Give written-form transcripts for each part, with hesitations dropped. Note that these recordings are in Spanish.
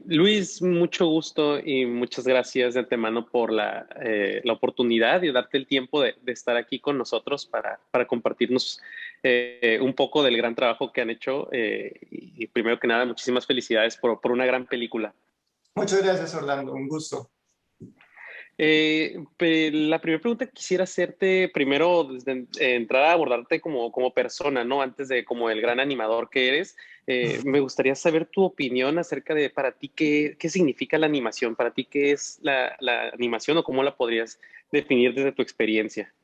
Luis, mucho gusto y muchas gracias de antemano por la oportunidad y darte el tiempo de estar aquí con nosotros para compartirnos un poco del gran trabajo que han hecho. Y primero que nada, muchísimas felicidades por una gran película. Muchas gracias, Orlando. Un gusto. La primera pregunta que quisiera hacerte primero, desde entrar a abordarte como persona, ¿no? Antes de como el gran animador que eres, me gustaría saber tu opinión acerca de para ti qué significa la animación, para ti qué es la animación o cómo la podrías definir desde tu experiencia.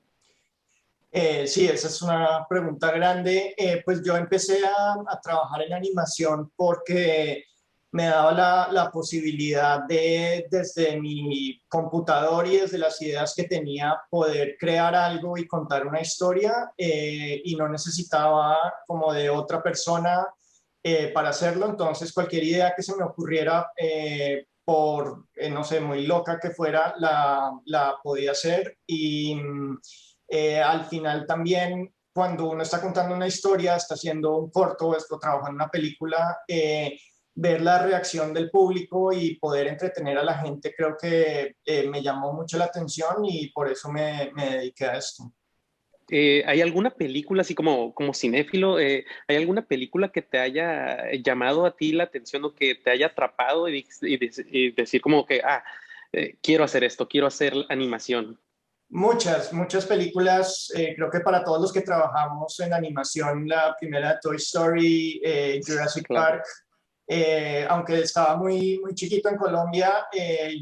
Sí, esa es una pregunta grande. Pues yo empecé a trabajar en animación porque me daba la posibilidad de, desde mi computador y desde las ideas que tenía, poder crear algo y contar una historia y no necesitaba como de otra persona para hacerlo. Entonces, cualquier idea que se me ocurriera, no sé, muy loca que fuera, la podía hacer al final también, cuando uno está contando una historia, está haciendo un corto o está trabajando en una película, ver la reacción del público y poder entretener a la gente creo que me llamó mucho la atención y por eso me dediqué a esto. ¿Hay alguna película, así como cinéfilo, hay alguna película que te haya llamado a ti la atención o que te haya atrapado y decir como que, quiero hacer esto, quiero hacer animación? Muchas películas, creo que para todos los que trabajamos en animación, la primera Toy Story, Jurassic Claro. Park, aunque estaba muy chiquito en Colombia,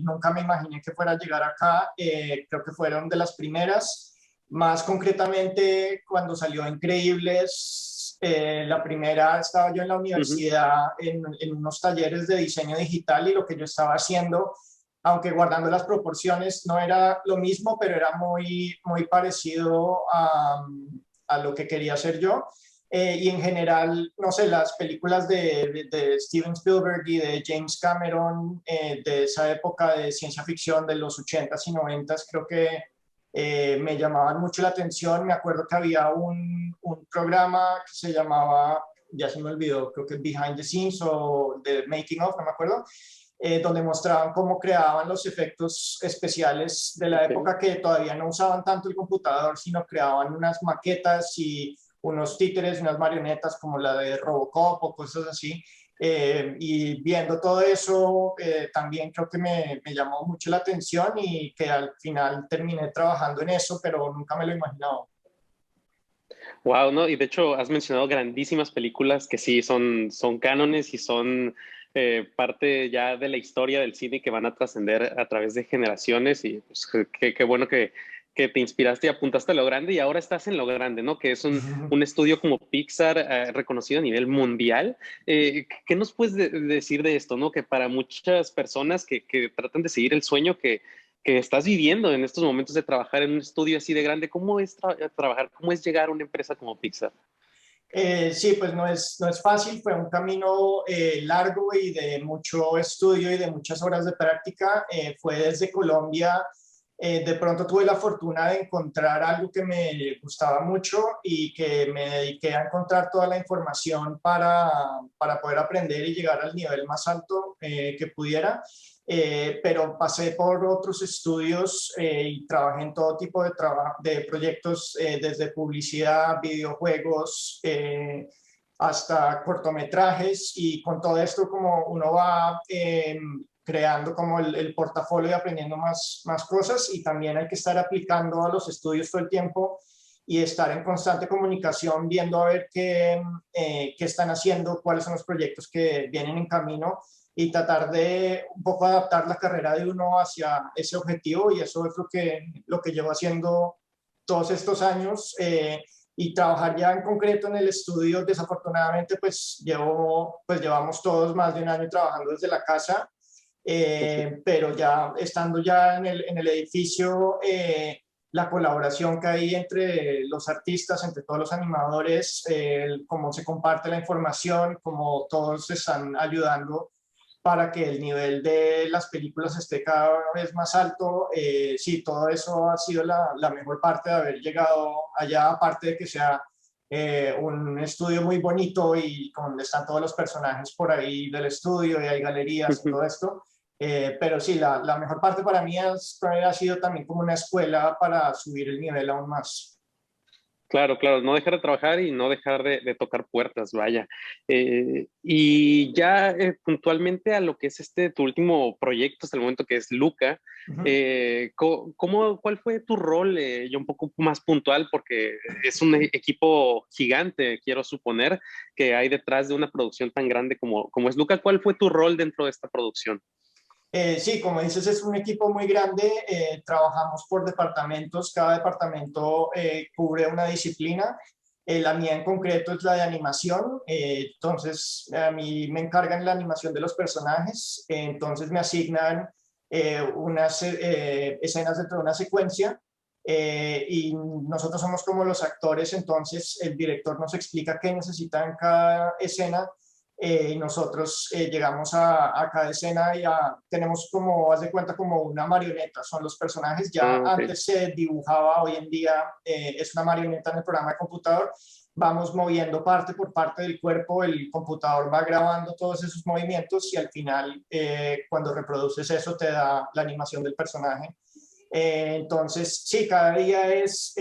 nunca me imaginé que fuera a llegar acá, creo que fueron de las primeras, más concretamente cuando salió Increíbles, la primera estaba yo en la Ujú. universidad en unos talleres de diseño digital y lo que yo estaba haciendo, aunque guardando las proporciones, no era lo mismo, pero era muy parecido a lo que quería hacer yo. Y en general, no sé, las películas de Steven Spielberg y de James Cameron, de esa época de ciencia ficción de los 80s y 90s, creo que me llamaban mucho la atención. Me acuerdo que había un programa que se llamaba, ya se me olvidó, creo que Behind the Scenes o The Making of, no me acuerdo, donde mostraban cómo creaban los efectos especiales de la Ok. época, que todavía no usaban tanto el computador, sino creaban unas maquetas y unos títeres, unas marionetas como la de Robocop o cosas así. Y viendo todo eso, también creo que me llamó mucho la atención y que al final terminé trabajando en eso, pero nunca me lo imaginaba. Wow, ¿no? Y de hecho has mencionado grandísimas películas que sí son cánones y son parte ya de la historia del cine que van a trascender a través de generaciones y pues, qué bueno que te inspiraste y apuntaste a lo grande y ahora estás en lo grande, ¿no? Que es un estudio como Pixar reconocido a nivel mundial. ¿Qué nos puedes decir de esto, ¿no? Que para muchas personas que tratan de seguir el sueño que estás viviendo en estos momentos de trabajar en un estudio así de grande, ¿cómo es trabajar, cómo es llegar a una empresa como Pixar? Sí, pues no es fácil, fue un camino largo y de mucho estudio y de muchas horas de práctica. Fue desde Colombia. De pronto tuve la fortuna de encontrar algo que me gustaba mucho y que me dediqué a encontrar toda la información para poder aprender y llegar al nivel más alto que pudiera. Pero pasé por otros estudios y trabajé en todo tipo de proyectos, desde publicidad, videojuegos, hasta cortometrajes, y con todo esto como uno va creando como el portafolio y aprendiendo más cosas, y también hay que estar aplicando a los estudios todo el tiempo y estar en constante comunicación viendo a ver qué están haciendo, cuáles son los proyectos que vienen en camino y tratar de un poco adaptar la carrera de uno hacia ese objetivo, y eso es lo que llevo haciendo todos estos años. Y trabajar ya en concreto en el estudio, desafortunadamente, pues llevamos todos más de un año trabajando desde la casa, pero ya estando ya en el edificio, la colaboración que hay entre los artistas, entre todos los animadores, cómo se comparte la información, cómo todos están ayudando para que el nivel de las películas esté cada vez más alto. Sí, todo eso ha sido la mejor parte de haber llegado allá, aparte de que sea un estudio muy bonito y donde están todos los personajes por ahí del estudio y hay galerías y todo esto. Pero sí, la mejor parte para mí ha sido también como una escuela para subir el nivel aún más. Claro, claro, no dejar de trabajar y no dejar de tocar puertas, vaya. Y ya puntualmente a lo que es tu último proyecto hasta el momento, que es Luca, Ujú. ¿cuál fue tu rol? Yo un poco más puntual, porque es un equipo gigante, quiero suponer, que hay detrás de una producción tan grande como es Luca. ¿Cuál fue tu rol dentro de esta producción? Sí, como dices, es un equipo muy grande. Trabajamos por departamentos. Cada departamento cubre una disciplina. La mía en concreto es la de animación. Entonces, a mí me encargan la animación de los personajes. Entonces, me asignan unas escenas dentro de una secuencia. Y nosotros somos como los actores. Entonces, el director nos explica qué necesita en cada escena y nosotros llegamos a cada escena y tenemos como, haz de cuenta, como una marioneta, son los personajes, ya Ah, ok. antes se dibujaba, hoy en día es una marioneta en el programa de computador, vamos moviendo parte por parte del cuerpo, el computador va grabando todos esos movimientos y al final cuando reproduces eso te da la animación del personaje. Entonces, sí, cada día es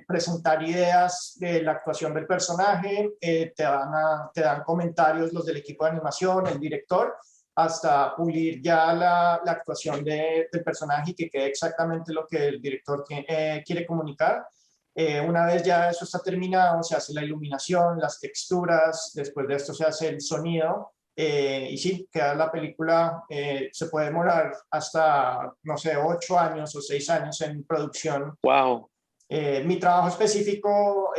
presentar ideas de la actuación del personaje, te dan comentarios los del equipo de animación, el director, hasta pulir ya la actuación del personaje y que quede exactamente lo que el director quiere comunicar. Una vez ya eso está terminado, se hace la iluminación, las texturas, después de esto se hace el sonido y sí, queda la película, se puede demorar hasta, no sé, 8 años o 6 años en producción. Wow. Mi trabajo específico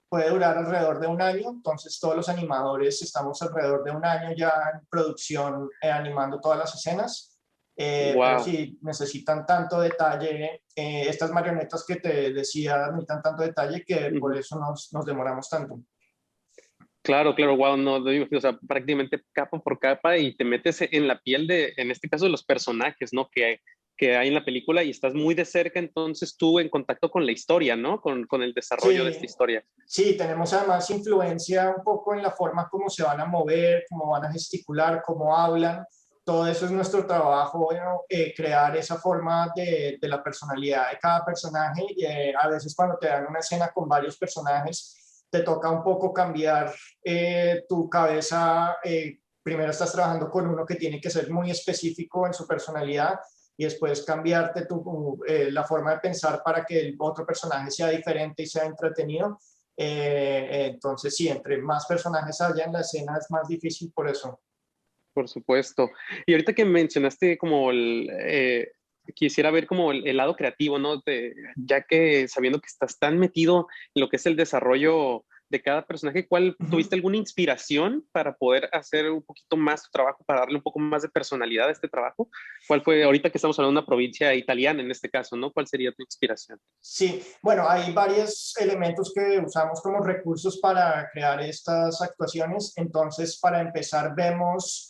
puede durar alrededor de un año, entonces todos los animadores estamos alrededor de un año ya en producción animando todas las escenas. Pero Wow. sí, necesitan tanto detalle, estas marionetas que te decía necesitan tanto detalle que por eso nos demoramos tanto. Claro, claro, wow, no, digo, o sea, prácticamente capa por capa y te metes en la piel en este caso, de los personajes, ¿no? Que hay en la película y estás muy de cerca, entonces tú en contacto con la historia, ¿no? Con el desarrollo de esta Sí, historia. sí, tenemos además influencia un poco en la forma como se van a mover, cómo van a gesticular, cómo hablan. Todo eso es nuestro trabajo, bueno, crear esa forma de la personalidad de cada personaje. Y, a veces cuando te dan una escena con varios personajes, te toca un poco cambiar tu cabeza. Primero estás trabajando con uno que tiene que ser muy específico en su personalidad y después cambiarte la forma de pensar para que el otro personaje sea diferente y sea entretenido. Entonces, sí, entre más personajes haya en la escena es más difícil por eso. Por supuesto. Y ahorita que mencionaste como quisiera ver como el lado creativo, ¿no? Ya que sabiendo que estás tan metido en lo que es el desarrollo de cada personaje, ¿cuál Uh -huh. tuviste alguna inspiración para poder hacer un poquito más tu trabajo, para darle un poco más de personalidad a este trabajo? ¿Cuál fue, ahorita que estamos hablando de una provincia italiana en este caso, ¿no? ¿Cuál sería tu inspiración? Sí, bueno, hay varios elementos que usamos como recursos para crear estas actuaciones. Entonces, para empezar, vemos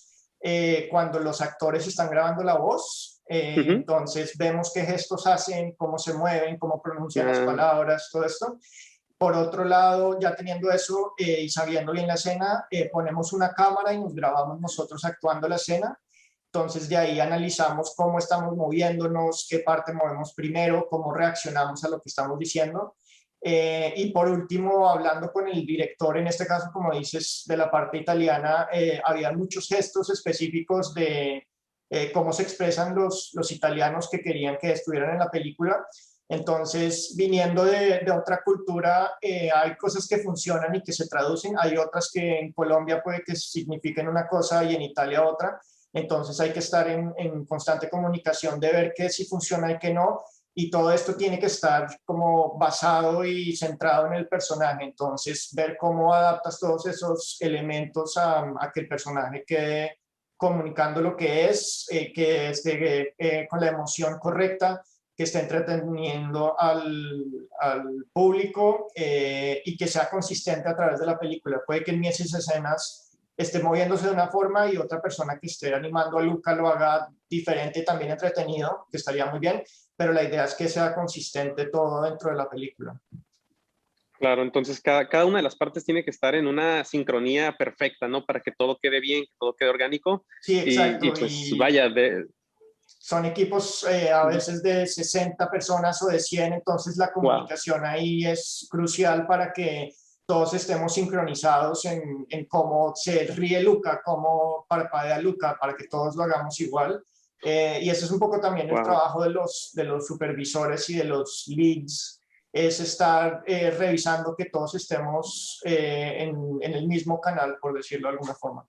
cuando los actores están grabando la voz. Ujú. Entonces, vemos qué gestos hacen, cómo se mueven, cómo pronuncian las Ah, palabras, todo esto. Por otro lado, ya teniendo eso y sabiendo bien la escena, ponemos una cámara y nos grabamos nosotros actuando la escena. Entonces de ahí analizamos cómo estamos moviéndonos, qué parte movemos primero, cómo reaccionamos a lo que estamos diciendo. Y por último, hablando con el director, en este caso, como dices, de la parte italiana, había muchos gestos específicos de cómo se expresan los italianos que querían que estuvieran en la película. Entonces, viniendo de otra cultura, hay cosas que funcionan y que se traducen, hay otras que en Colombia puede que signifiquen una cosa y en Italia otra. Entonces hay que estar en constante comunicación de ver qué sí funciona y qué no. Y todo esto tiene que estar como basado y centrado en el personaje. Entonces, ver cómo adaptas todos esos elementos a que el personaje quede comunicando lo que esté con la emoción correcta, que esté entreteniendo al público y que sea consistente a través de la película. Puede que en esas escenas esté moviéndose de una forma y otra persona que esté animando a Luca lo haga diferente, también entretenido, que estaría muy bien, pero la idea es que sea consistente todo dentro de la película. Claro, entonces cada una de las partes tiene que estar en una sincronía perfecta, ¿no? Para que todo quede bien, que todo quede orgánico. Sí, Y exacto. pues Y vaya, son equipos a veces de 60 personas o de 100, entonces la wow, comunicación ahí es crucial para que todos estemos sincronizados en cómo se ríe Luca, cómo parpadea Luca, para que todos lo hagamos igual. Y ese es un poco también el wow. trabajo de los supervisores y de los leads, es estar revisando que todos estemos en el mismo canal, por decirlo de alguna forma.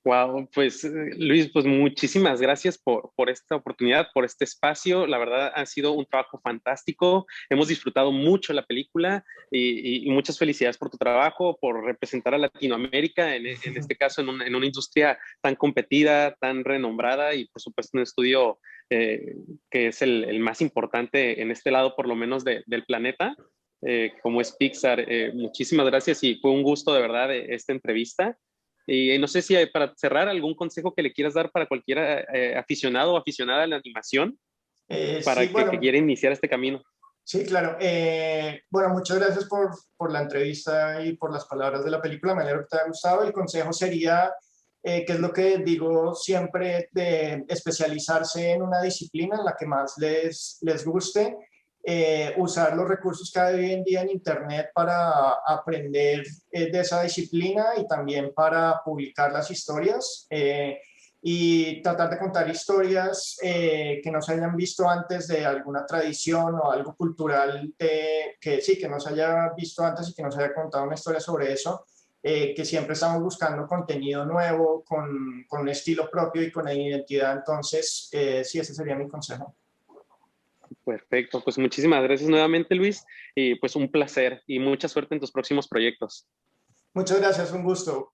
Wow, pues Luis, pues muchísimas gracias por esta oportunidad, por este espacio. La verdad ha sido un trabajo fantástico. Hemos disfrutado mucho la película y muchas felicidades por tu trabajo, por representar a Latinoamérica, en este caso en una industria tan competida, tan renombrada y por supuesto un estudio que es el más importante en este lado, por lo menos del planeta, como es Pixar. Muchísimas gracias y fue un gusto de verdad esta entrevista. Y no sé si hay, para cerrar, algún consejo que le quieras dar para cualquier aficionado o aficionada a la animación Sí, que bueno, quiera iniciar este camino. sí, claro. Bueno, muchas gracias por la entrevista y por las palabras de la película. Me alegro que te haya gustado. El consejo sería, que es lo que digo siempre, de especializarse en una disciplina en la que más les guste, usar los recursos que hay hoy en día en Internet para aprender de esa disciplina y también para publicar las historias. Y tratar de contar historias que no se hayan visto antes de alguna tradición o algo cultural que sí, que no se haya visto antes y que no se haya contado una historia sobre eso, que siempre estamos buscando contenido nuevo, con un estilo propio y con una identidad. Entonces, sí, ese sería mi consejo. Perfecto, pues muchísimas gracias nuevamente, Luis, y pues un placer y mucha suerte en tus próximos proyectos. Muchas gracias, un gusto.